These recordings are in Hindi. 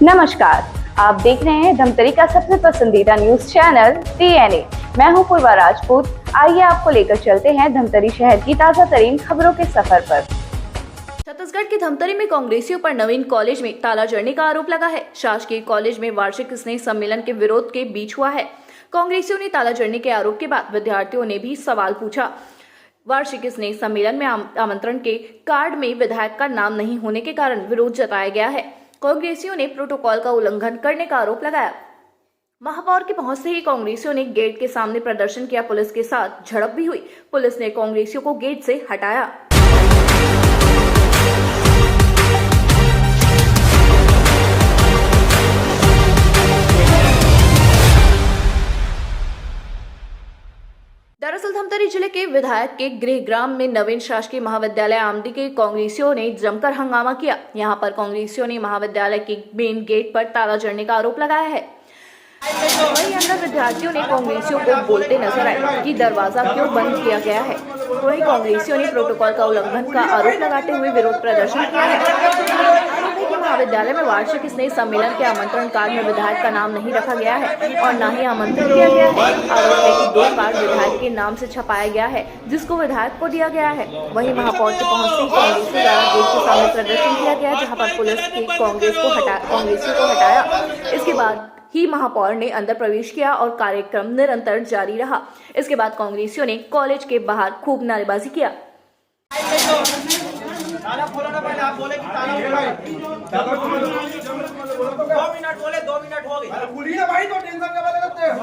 नमस्कार, आप देख रहे हैं धमतरी का सबसे पसंदीदा न्यूज चैनल TNA। मैं हूं पूर्वा राजपूत। आइए आपको लेकर चलते हैं धमतरी शहर की ताजा तरीन खबरों के सफर पर। छत्तीसगढ़ के धमतरी में कांग्रेसियों पर नवीन कॉलेज में ताला जड़ने का आरोप लगा है। शासकीय कॉलेज में वार्षिक स्नेह सम्मेलन के विरोध के बीच हुआ है। कांग्रेसियों ने ताला जड़ने के आरोप के बाद विद्यार्थियों ने भी सवाल पूछा। वार्षिक स्नेह सम्मेलन में आमंत्रण के कार्ड में विधायक का नाम नहीं होने के कारण विरोध जताया गया है। कांग्रेसियों ने प्रोटोकॉल का उल्लंघन करने का आरोप लगाया। महापौर के पहुंचते ही कांग्रेसियों ने गेट के सामने प्रदर्शन किया। पुलिस के साथ झड़प भी हुई। पुलिस ने कांग्रेसियों को गेट से हटाया। दरअसल धमतरी जिले के विधायक के गृहग्राम में नवीन शासकीय महाविद्यालय आमदी के कांग्रेसियों ने जमकर हंगामा किया। यहां पर कांग्रेसियों ने महाविद्यालय के मेन गेट पर ताला जड़ने का आरोप लगाया है। वहीं अंदर विद्यार्थियों ने कांग्रेसियों को बोलते नजर आए कि दरवाजा क्यों बंद किया गया है। वहीं कांग्रेसियों ने प्रोटोकॉल का उल्लंघन का आरोप लगाते हुए विरोध प्रदर्शन किया है। महाविद्यालय में वार्षिक स्नेह सम्मेलन के आमंत्रण कार्ड में विधायक का नाम नहीं रखा गया है और न ही आमंत्रित किया गया है। आरोप है कि 2 कार्ड विधायक के नाम से छपाया गया है, जिसको विधायक को दिया गया है। वहीं महापौर के पहुंचते ही कांग्रेसियों द्वारा गेट के सामने प्रदर्शन किया गया, जहां पर पुलिस ने कांग्रेसियों को हटाया। इसके बाद ही महापौर ने अंदर प्रवेश किया और कार्यक्रम निरंतर जारी रहा। इसके बाद कांग्रेसियों ने कॉलेज के बाहर खूब नारेबाजी किया। ताला खोलो ना, पहले आप बोले कि ताला खोलो। 2 मिनट हो गए। खुली ना भाई, तो टेंशन क्या बात करते हो?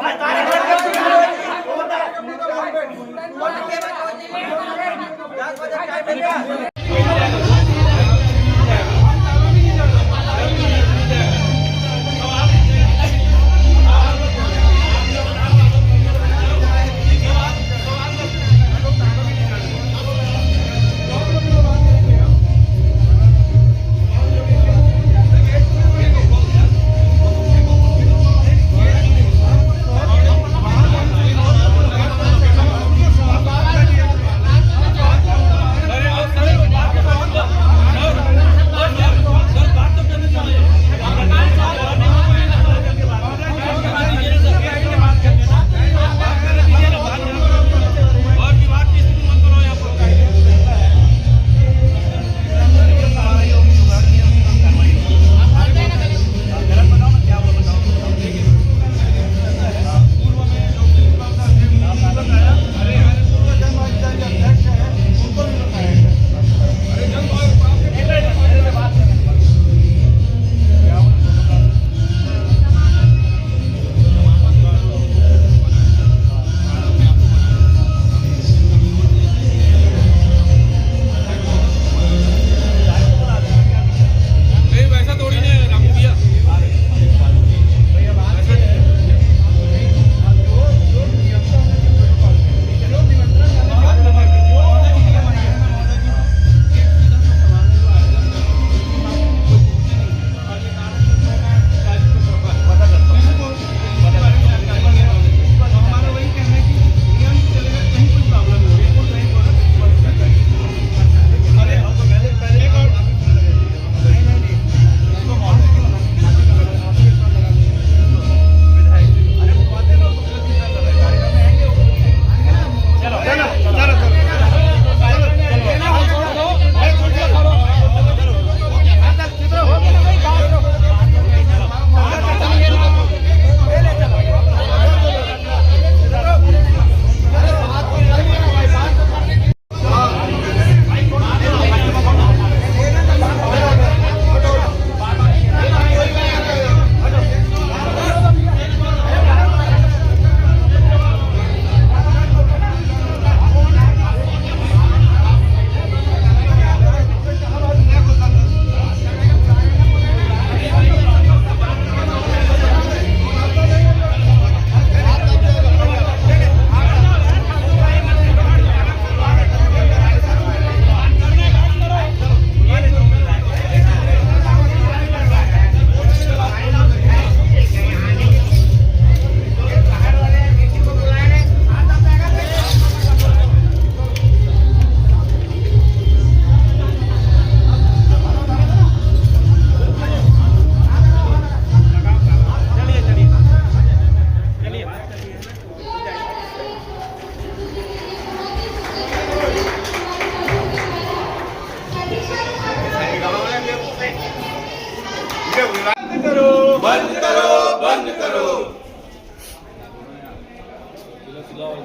करो बंद करो बंद करो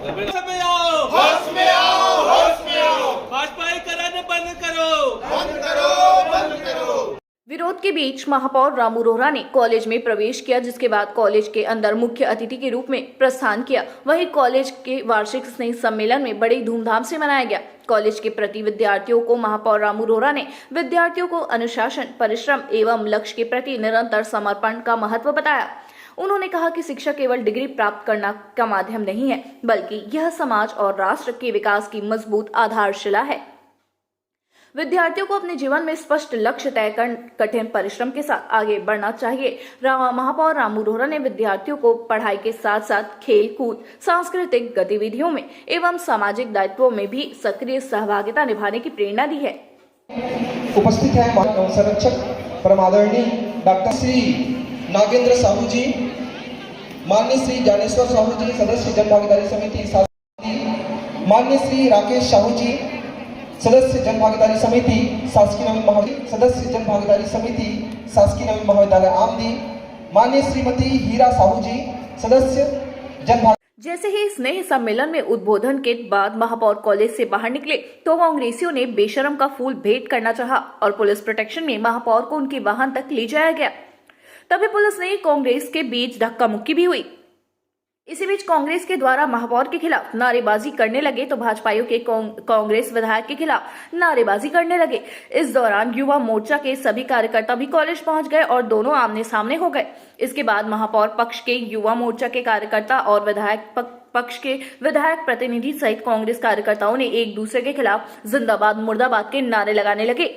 होश में आओ होश में आओ भाजपाईकरण बंद करो बंद करो बंद करो। विरोध के बीच महापौर रामू रोहरा ने कॉलेज में प्रवेश किया, जिसके बाद कॉलेज के अंदर मुख्य अतिथि के रूप में प्रस्थान किया। वहीं कॉलेज के वार्षिक स्नेह सम्मेलन में बड़ी धूमधाम से मनाया गया। कॉलेज के प्रति विद्यार्थियों को महापौर रामू रोहरा ने विद्यार्थियों को अनुशासन, परिश्रम एवं लक्ष्य के प्रति निरंतर समर्पण का महत्व बताया। उन्होंने कहा कि शिक्षा केवल डिग्री प्राप्त करना का माध्यम नहीं है, बल्कि यह समाज और राष्ट्र के विकास की मजबूत आधारशिला है। विद्यार्थियों को अपने जीवन में स्पष्ट लक्ष्य तय कर कठिन परिश्रम के साथ आगे बढ़ना चाहिए। महापौर रामू रोहरा ने विद्यार्थियों को पढ़ाई के साथ साथ खेल कूद, सांस्कृतिक गतिविधियों में एवं सामाजिक दायित्वों में भी सक्रिय सहभागिता निभाने की प्रेरणा दी है। उपस्थित है मानव संरक्षक परमादरणीय डॉक्टर श्री नागेंद्र साहू जी, माननीय श्री ज्ञानेश्वर साहू जी, सदस्य जन भागीदारी समिति, माननीय श्री राकेश साहू जी, सदस्य जन भागीदारी समिति शासकीय नवीन महाविद्यालय, सदस्य जन भागीदारी समिति शासकीय नवीन महाविद्यालय आमदी, माननीय श्रीमती हीरा साहू जी, सदस्य जन। जैसे ही स्नेह सम्मेलन में उद्बोधन के बाद महापौर कॉलेज से बाहर निकले तो कांग्रेसियों ने बेशरम का फूल भेंट करना चाहा और पुलिस प्रोटेक्शन में महापौर को उनके वाहन तक ले जाया गया। तभी पुलिस ने कांग्रेस के बीच धक्का मुक्की भी हुई। इसी बीच कांग्रेस के द्वारा महापौर के खिलाफ नारेबाजी करने लगे तो भाजपाइयों के कांग्रेस विधायक के खिलाफ नारेबाजी करने लगे। इस दौरान युवा मोर्चा के सभी कार्यकर्ता भी कॉलेज पहुंच गए और दोनों आमने सामने हो गए। इसके बाद महापौर पक्ष के युवा मोर्चा के कार्यकर्ता और विधायक पक्ष के विधायक प्रतिनिधि सहित कांग्रेस कार्यकर्ताओं ने एक दूसरे के खिलाफ जिंदाबाद मुर्दाबाद के नारे लगाने लगे।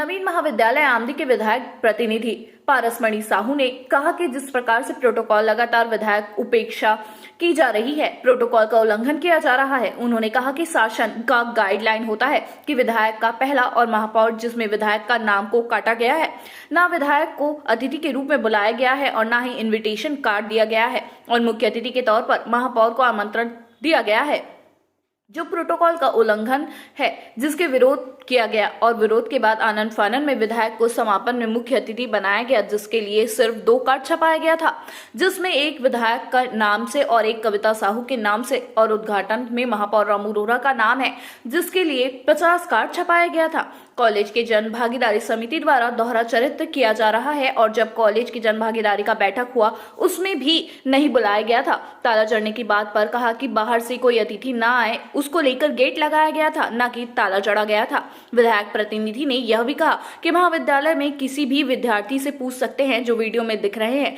नवीन महाविद्यालय आमदी के विधायक प्रतिनिधि पारसमणि साहू ने कहा कि जिस प्रकार से प्रोटोकॉल लगातार विधायक उपेक्षा की जा रही है, प्रोटोकॉल का उल्लंघन किया जा रहा है। उन्होंने कहा कि शासन का गाइडलाइन होता है कि विधायक का पहला और महापौर, जिसमें विधायक का नाम को काटा गया है, ना विधायक को अतिथि के रूप में बुलाया गया है और ना ही इन्विटेशन कार्ड दिया गया है और मुख्य अतिथि के तौर पर महापौर को आमंत्रण दिया गया है, जो प्रोटोकॉल का उल्लंघन है, जिसके विरोध किया गया और विरोध के बाद आनंद फानन में विधायक को समापन में मुख्य अतिथि बनाया गया, जिसके लिए सिर्फ 2 कार्ड छपाया गया था, जिसमें एक विधायक का नाम से और एक कविता साहू के नाम से, और उद्घाटन में महापौर रामू रोहरा का नाम है, जिसके लिए 50 कार्ड छपाया गया था। कॉलेज के जन भागीदारी समिति द्वारा दोहरा चरित्र किया जा रहा है और जब कॉलेज की जन भागीदारी का बैठक हुआ उसमें भी नहीं बुलाया गया था। ताला जड़ने की बात पर कहा कि बाहर से कोई अतिथि ना आए, उसको लेकर गेट लगाया गया था, न कि ताला जड़ा गया था। विधायक प्रतिनिधि ने यह भी कहा कि महाविद्यालय में किसी भी विद्यार्थी से पूछ सकते हैं, जो वीडियो में दिख रहे हैं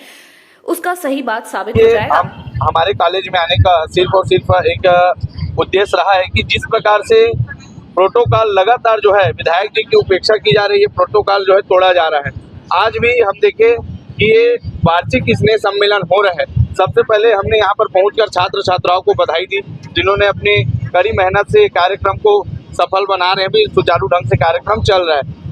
उसका सही बात साबित हो जाएगा। हमारे कॉलेज में आने का सिर्फ और सिर्फ एक उद्देश्य रहा है कि जिस प्रकार से प्रोटोकॉल लगातार जो है विधायक जी की उपेक्षा की जा रही है, प्रोटोकॉल जो है तोड़ा जा रहा है। आज भी हम देखें कि ये वार्षिक स्नेह सम्मेलन हो रहा है। सबसे पहले हमने यहाँ पर पहुंचकर छात्र छात्राओं को बधाई दी, जिन्होंने अपनी कड़ी मेहनत से कार्यक्रम को सफल बना रहे हैं। भी सुचारू ढंग से कार्यक्रम चल रहा है।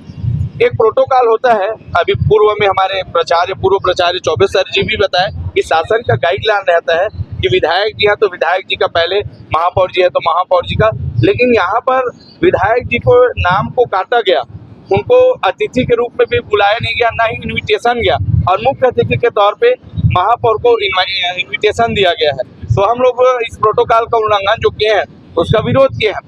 एक प्रोटोकॉल होता है। अभी पूर्व में हमारे पूर्व प्राचार्य चौबे सर जी भी बताए कि शासन का गाइडलाइन रहता है कि विधायक जी है तो विधायक जी का पहले, महापौर जी है तो महापौर जी का। लेकिन यहाँ पर विधायक जी को नाम को काटा गया, उनको अतिथि के रूप में भी बुलाया नहीं गया, ना ही इन्विटेशन गया, और मुख्य अतिथि के तौर पे महापौर को इन्विटेशन दिया गया है। तो हम लोग इस प्रोटोकॉल का उल्लंघन जो किए हैं उसका विरोध किए हैं।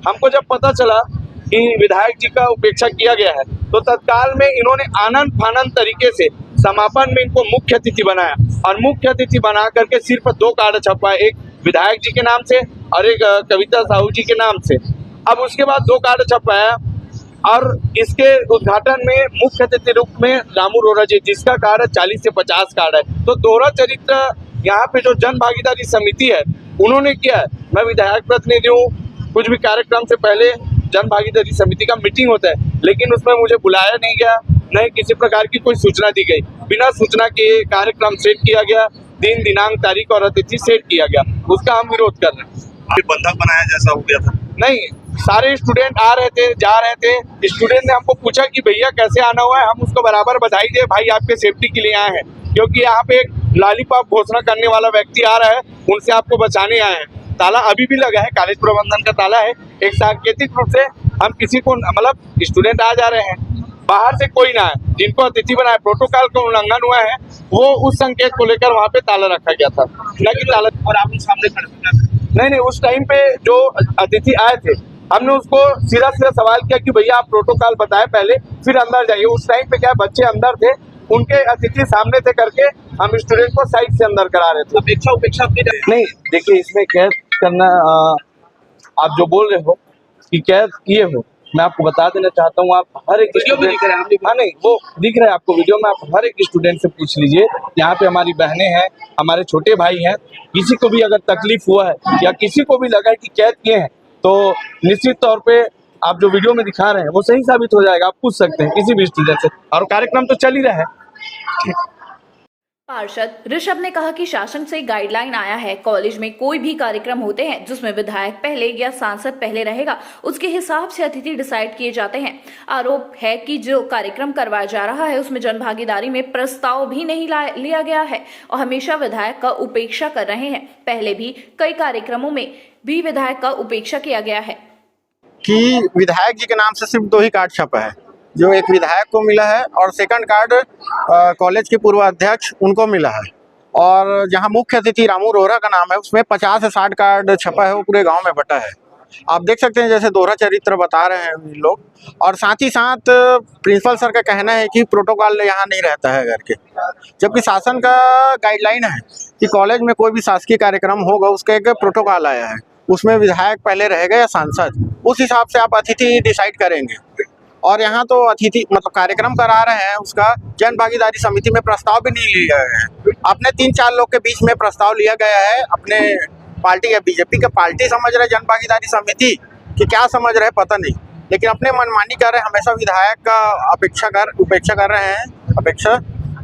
हमको जब पता चला कि विधायक जी का उपेक्षा किया गया है तो तत्काल में इन्होंने आनंद फानंद तरीके से समापन में इनको मुख्य अतिथि बनाया और मुख्य अतिथि बना करके सिर्फ 2 कार्ड छपवाए, एक विधायक जी के नाम से और एक कविता साहू जी के नाम से। अब उसके बाद 2 कार्ड छपवाया और इसके उद्घाटन में मुख्य अतिथि रूप में रामू रोहरा जी, जिसका कार्ड 40 से 50 कार्ड है। तो दोहरा चरित्र यहाँ पे जो जन भागीदारी समिति है उन्होंने किया है। मैं विधायक प्रतिनिधि हूँ, कुछ भी कार्यक्रम से पहले जन भागीदारी समिति का मीटिंग होता है, लेकिन उसमें मुझे बुलाया नहीं गया, नहीं किसी प्रकार की कोई सूचना दी गई। बिना सूचना के कार्यक्रम सेट किया गया, दिन दिनांक तारीख और अतिथि सेट किया गया, उसका हम विरोध कर रहे हैं। बंधक बनाया जैसा हो गया था? नहीं, सारे स्टूडेंट आ रहे थे, जा रहे थे। स्टूडेंट ने हमको पूछा कि भैया कैसे आना हुआ है, हम उसको बराबर बधाई दे, भाई आपके सेफ्टी के लिए आए हैं, क्योंकि यहाँ पे एक लॉलीपॉप घोषणा करने वाला व्यक्ति आ रहा है, उनसे आपको बचाने आए हैं। ताला अभी भी लगा है, कॉलेज प्रबंधन का ताला है। एक सांकेतिक रूप से हम किसी को, मतलब स्टूडेंट आ जा रहे हैं, बाहर से कोई ना है, जिनको अतिथि बनाए, प्रोटोकॉल का उल्लंघन हुआ है, वो उस संकेत को लेकर वहाँ पे ताला रखा गया था, न कि ताला। और आप सामने खड़े थे? नहीं, उस टाइम पे जो अतिथि आए थे हमने उसको सीधा सवाल किया कि भैया आप प्रोटोकॉल बताए पहले, फिर अंदर जाइए। उस टाइम पे क्या बच्चे अंदर थे, उनके अतिथि सामने थे करके हम स्टूडेंट को साइड से अंदर करा रहे थे। उपेक्षा नहीं, देखिए इसमें कैद करना, आप जो बोल रहे हो कि कैद किए हो, मैं आपको बता देना चाहता हूँ, आप हर एक स्टूडेंट, हाँ नहीं वो दिख रहा है आपको वीडियो में, आप हर एक स्टूडेंट से पूछ लीजिए। यहाँ पे हमारी बहनें हैं, हमारे छोटे भाई हैं, किसी को भी अगर तकलीफ हुआ है या किसी को भी लगा है कि कैद किए हैं तो निश्चित तौर पे आप जो वीडियो में दिखा रहे हैं वो सही साबित हो जाएगा। आप पूछ सकते हैं किसी भी स्टूडेंट से, और कार्यक्रम तो चल ही रहा है। पार्षद ऋषभ ने कहा कि शासन से गाइडलाइन आया है, कॉलेज में कोई भी कार्यक्रम होते हैं जिसमें विधायक पहले या सांसद पहले रहेगा, उसके हिसाब से अतिथि डिसाइड किए जाते हैं। आरोप है कि जो कार्यक्रम करवाया जा रहा है उसमें जनभागीदारी में प्रस्ताव भी नहीं लिया गया है और हमेशा विधायक का उपेक्षा कर रहे हैं। पहले भी कई कार्यक्रमों में भी विधायक का उपेक्षा किया गया है कि विधायक जी के नाम से सिर्फ 2 ही कार्ड छपा है, जो एक विधायक को मिला है और सेकंड कार्ड कॉलेज के पूर्व अध्यक्ष उनको मिला है। और जहां मुख्य अतिथि रामू रोहरा का नाम है उसमें 50 से 60 कार्ड छपा है, वो पूरे गांव में बटा है। आप देख सकते हैं जैसे दोहरा चरित्र बता रहे हैं लोग। और साथ ही साथ प्रिंसिपल सर का कहना है कि प्रोटोकॉल यहाँ नहीं रहता है करके, जबकि शासन का गाइडलाइन है कि कॉलेज में कोई भी शासकीय कार्यक्रम होगा उसका एक प्रोटोकॉल आया है, उसमें विधायक पहले रहेगा या सांसद, उस हिसाब से आप अतिथि डिसाइड करेंगे। और यहाँ तो अतिथि मतलब कार्यक्रम करा रहे हैं, उसका जन भागीदारी समिति में प्रस्ताव भी नहीं लिया गया है। अपने 3-4 लोग के बीच में प्रस्ताव लिया गया है, अपने पार्टी या बीजेपी के पार्टी समझ रहे जन भागीदारी समिति कि क्या समझ रहे पता नहीं। लेकिन अपने मनमानी कर रहे हैं, हमेशा विधायक का उपेक्षा कर रहे हैं।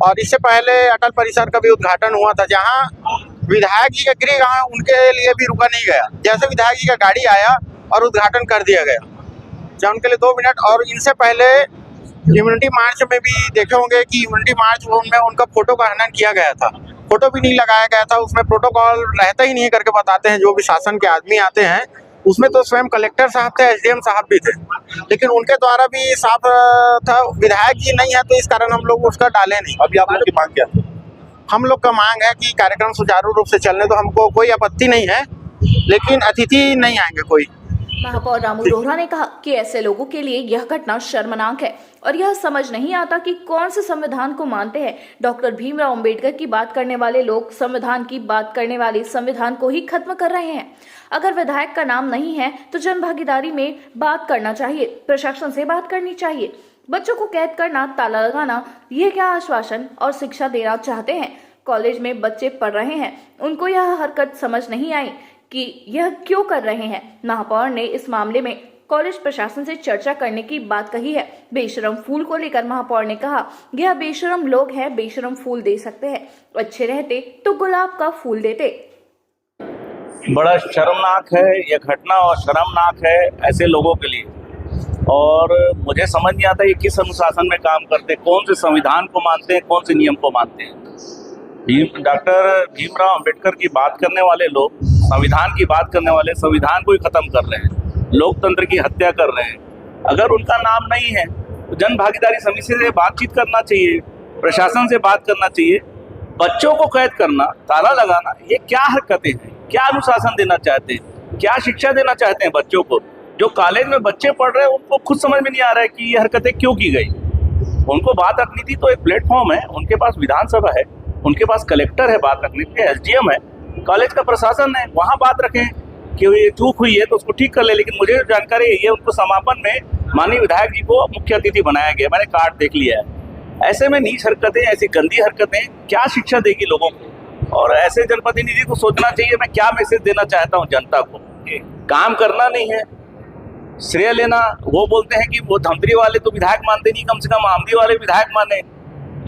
और इससे पहले अटल परिसर का भी उद्घाटन हुआ था, जहां विधायक जी का गृह उनके लिए भी रुका नहीं गया। जैसे विधायक जी का गाड़ी आया और उद्घाटन कर दिया गया, जहाँ उनके लिए 2 मिनट। और इनसे पहले इम्यूनिटी मार्च में भी देखे होंगे कि इम्यूनिटी मार्च में उनका फोटो का हनन किया गया था, फोटो भी नहीं लगाया गया था। उसमें प्रोटोकॉल रहता ही नहीं करके बताते हैं जो भी शासन के आदमी आते हैं। उसमें तो स्वयं कलेक्टर साहब थे, एसडीएम साहब भी थे, लेकिन उनके द्वारा भी साफ था विधायक जी नहीं है, तो इस कारण हम लोग उसका डाले नहीं। अभी आप लोग की मांग क्या है? हम लोग का मांग है कि कार्यक्रम सुचारू रूप से चलने, तो हमको कोई आपत्ति नहीं है, लेकिन अतिथि नहीं आएंगे कोई। महापौर रामू रोहरा ने कहा कि ऐसे लोगों के लिए यह घटना शर्मनाक है और यह समझ नहीं आता कि कौन से संविधान को मानते हैं। डॉक्टर भीमराव अंबेडकर की बात करने वाले लोग संविधान की बात करने वाले संविधान को ही खत्म कर रहे हैं। अगर विधायक का नाम नहीं है तो जन भागीदारी में बात करना चाहिए, प्रशासन से बात करनी चाहिए। बच्चों को कैद करना, ताला लगाना, ये क्या आश्वासन और शिक्षा देना चाहते हैं? कॉलेज में बच्चे पढ़ रहे हैं, उनको यह हरकत समझ नहीं आई कि यह क्यों कर रहे हैं। महापौर ने इस मामले में कॉलेज प्रशासन से चर्चा करने की बात कही है। बेशरम फूल को लेकर महापौर ने कहा, यह बेशरम लोग हैं, बेशरम फूल दे सकते हैं, अच्छे रहते तो गुलाब का फूल देते। बड़ा शर्मनाक है यह घटना और शर्मनाक है ऐसे लोगों के लिए। और मुझे समझ नहीं आता ये किस अनुशासन में काम करते हैं, कौन से संविधान को मानते हैं, कौन से नियम को मानते हैं। डॉक्टर भीमराव अंबेडकर की बात करने वाले लोग, संविधान की बात करने वाले, संविधान को ही खत्म कर रहे हैं, लोकतंत्र की हत्या कर रहे हैं। अगर उनका नाम नहीं है तो जन भागीदारी समिति से बातचीत करना चाहिए, प्रशासन से बात करना चाहिए। बच्चों को कैद करना, ताला लगाना, ये क्या हरकतें हैं? क्या अनुशासन देना चाहते हैं? क्या शिक्षा देना चाहते हैं बच्चों को? जो कॉलेज में बच्चे पढ़ रहे हैं उनको खुद समझ में नहीं आ रहा है कि ये हरकतें क्यों की गई। उनको बात रखनी थी तो एक प्लेटफॉर्म है, उनके पास विधानसभा है, उनके पास कलेक्टर है बात रखने के लिए, एसडीएम है, कॉलेज का प्रशासन है, वहाँ बात रखें कि ये चूक हुई है तो उसको ठीक कर ले। लेकिन मुझे जानकारी है उनको समापन में माननीय विधायक जी को मुख्य अतिथि बनाया गया, मैंने कार्ड देख लिया है। ऐसे में नीच हरकतें, ऐसी गंदी हरकतें क्या शिक्षा देगी लोगों को? और ऐसे जनप्रतिनिधि को सोचना चाहिए मैं क्या मैसेज देना चाहता हूँ जनता को। काम करना नहीं है, श्रेय लेना। वो बोलते हैं कि वो धमतरी वाले तो विधायक मानते नहीं, कम से कम आमदी वाले विधायक माने।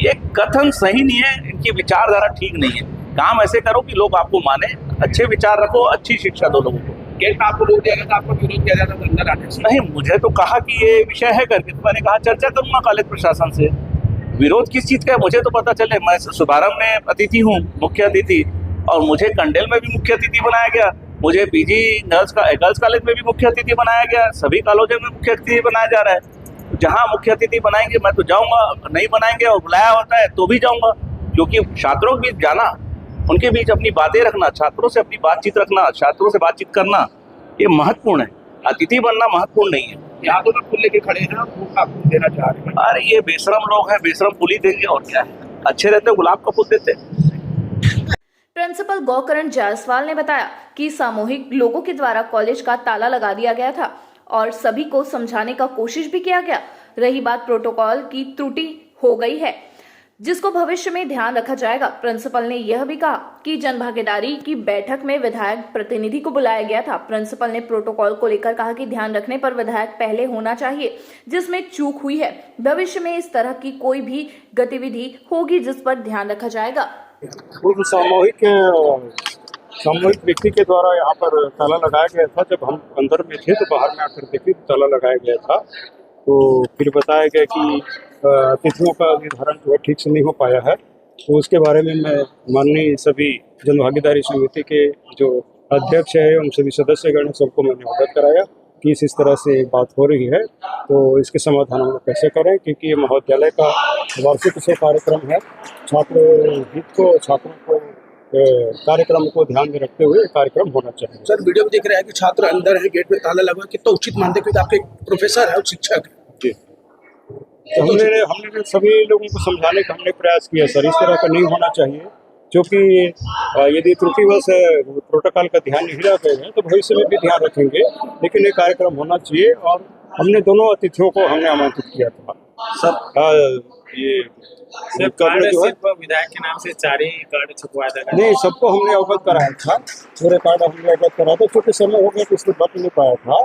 ये कथन सही नहीं है, इनकी विचारधारा ठीक नहीं है। काम ऐसे करो कि लोग आपको माने, अच्छे विचार रखो, अच्छी शिक्षा दो लोगों को। गेट पे आपको रोक दिया गया था, आपको विरोध किया जाता था अंदर आने से? नहीं, मुझे तो कहा कि ये विषय है करके, तो मैंने कहा चर्चा करूंगा कॉलेज प्रशासन से। विरोध किस चीज का है मुझे तो पता चले। मैं शुभारंभ में अतिथि हूँ, मुख्य अतिथि, और मुझे कंडेल में भी मुख्य अतिथि बनाया गया, मुझे पीजी गर्ल्स कॉलेज में भी मुख्य अतिथि बनाया गया, सभी कॉलेजों में मुख्य अतिथि बनाया जा रहा है। जहाँ मुख्य अतिथि बनाएंगे मैं तो जाऊंगा, नहीं बनाएंगे और बुलाया होता है तो भी जाऊंगा, क्योंकि छात्रों के बीच जाना, उनके बीच अपनी बातें रखना, छात्रों से अपनी बातचीत रखना, छात्रों से बातचीत करना, ये महत्वपूर्ण है। अतिथि बनना महत्वपूर्ण नहीं है। यहाँ तो फूल लेके खड़े हैं, वो आपको देना चाह रहे हैं। अरे ये बेशरम लोग हैं, बेशरम फूल ही देंगे और क्या है। अच्छे रहते गुलाब का फूल देते। प्रिंसिपल गौकरण जायसवाल ने बताया कि सामूहिक लोगों के द्वारा कॉलेज का ताला लगा दिया गया था और सभी को समझाने का कोशिश भी किया गया। रही बात प्रोटोकॉल की त्रुटि हो गई है जिसको भविष्य में ध्यान रखा जाएगा। प्रिंसिपल ने यह भी कहा कि जनभागीदारी की बैठक में विधायक प्रतिनिधि को बुलाया गया था। प्रिंसिपल ने प्रोटोकॉल को लेकर कहा कि ध्यान रखने पर विधायक पहले होना चाहिए, जिसमें चूक हुई है। भविष्य में इस तरह की कोई भी गतिविधि होगी जिस पर ध्यान रखा जाएगा। सामूहिक व्यक्ति के द्वारा यहाँ पर ताला लगाया गया था। जब हम अंदर में थे तो बाहर में आकर देखे तो ताला लगाया गया था। तो फिर बताया गया कि अतिथियों का निर्धारण जो है ठीक से नहीं हो पाया है। तो उसके बारे में मैं माननीय सभी जनभागीदारी समिति के जो अध्यक्ष है एवं सभी सदस्यगण सबको मैंने अवगत कराया कि इस तरह से बात हो रही है, तो इसके समाधान हम लोग कैसे करें, क्योंकि ये महाविद्यालय का वार्षिक से कार्यक्रम है। छात्रों को कार्यक्रम को ध्यान में रखते हुए कार्यक्रम होना चाहिए। सर, वीडियो में दिख रहा है कि छात्र अंदर है, गेट पे ताला लगा, कितना उचित मानते क्योंकि आपके प्रोफेसर है और शिक्षक है। जी, तो हमने सभी लोगों को समझाने का हमने प्रयास किया सर, इस तरह का नहीं होना चाहिए, क्योंकि यदि त्रुटिवश प्रोटोकॉल का ध्यान नहीं रखे हैं तो भविष्य में भी ध्यान रखेंगे, लेकिन ये कार्यक्रम होना चाहिए। और हमने दोनों अतिथियों को हमने आमंत्रित किया था सर। ये सिर्फ विधायक के नाम से 4 ही कार्ड छपवाया था? नहीं, सबको हमने अवगत कराया था, पूरे कार्ड हमने अवगत कराया था। क्योंकि समय हो गया तो इसलिए बच नहीं पाया था।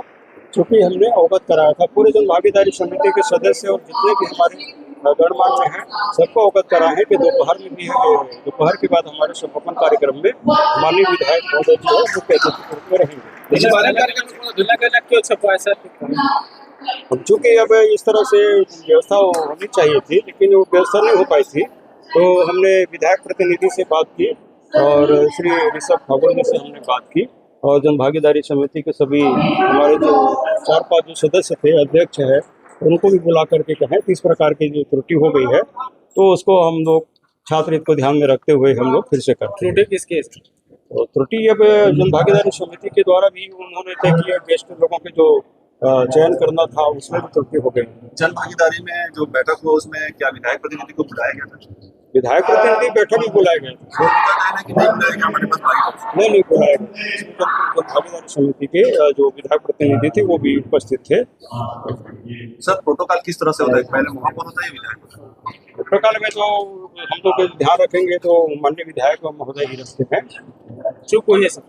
चूंकि हमने अवगत कराया था, पूरे जन भागीदारी समिति के सदस्य और जितने भी हमारे गणमान्य हैं सबको अवगत कराया है कि दोपहर में भी है, दोपहर के बाद हमारे समापन कार्यक्रम में माननीय विधायक महोदय जो है मुख्य अतिथि के रूप में रहेंगे। क्यों छपवाया सर? चूँकि अब इस तरह से व्यवस्था होनी चाहिए थी, लेकिन वो व्यवस्था नहीं हो पाई थी, तो हमने विधायक प्रतिनिधि से बात की और श्री ऋषभ ठाकुर जी से हमने बात की और जन भागीदारी समिति के सभी हमारे जो 4-5 जो सदस्य थे, अध्यक्ष है, उनको भी बुला करके कहें कि इस प्रकार की जो त्रुटि हो गई है तो उसको हम लोग छात्र हित को ध्यान में रखते हुए हम लोग फिर से करते हैं। त्रुटि किसकी? तो त्रुटि अब जन भागीदारी समिति के द्वारा भी उन्होंने तय किया, गेस्ट लोगों के जो चयन करना था उसमें भी त्रुटि हो गई। जन भागीदारी में जो बैठक हुआ उसमें क्या विधायक प्रतिनिधि को बुलाया गया था? विधायक प्रतिनिधि बैठक भी बुलाया गया था। उनका कहना है कि नहीं बुलाया गया, हमारे पास बाकी नहीं बुलाया गया। भागीदारी समिति के जो विधायक प्रतिनिधि थे वो भी उपस्थित थे। सर प्रोटोकॉल किस तरह से होता है? पहले महापौर होता है विधायक? प्रोटोकॉल में तो हम लोग ध्यान रखेंगे तो माननीय विधायक महोदय ही रखते हैं। चूक हुई है सर?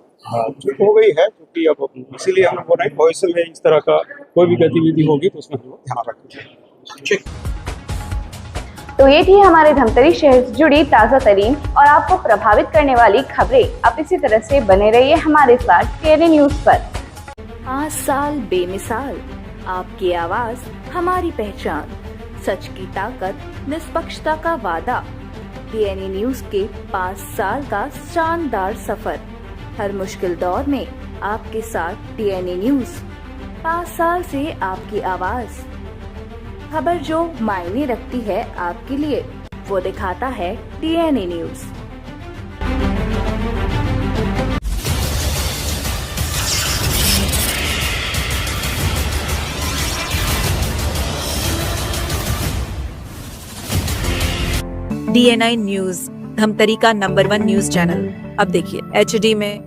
चूक हो गई है, क्योंकि अब इसीलिए हम बोल रहे हैं भविष्य में इस तरह का कोई भी गतिविधि होगी तो उसमें हम लोग ध्यान रखेंगे। तो ये थी हमारे धमतरी शहर से जुड़ी ताज़ा तरीन और आपको प्रभावित करने वाली खबरें। आप इसी तरह से बने रहिए हमारे साथ TNA न्यूज पर। 5 साल बेमिसाल, आपकी आवाज हमारी पहचान, सच की ताकत, निष्पक्षता का वादा। TNA न्यूज के 5 साल का शानदार सफर, हर मुश्किल दौर में आपके साथ TNA न्यूज। 5 साल से आपकी आवाज, खबर जो मायने रखती है आपके लिए, वो दिखाता है TNA news. DNI news, Dhamtari का नंबर 1 न्यूज चैनल। अब देखिए HD में,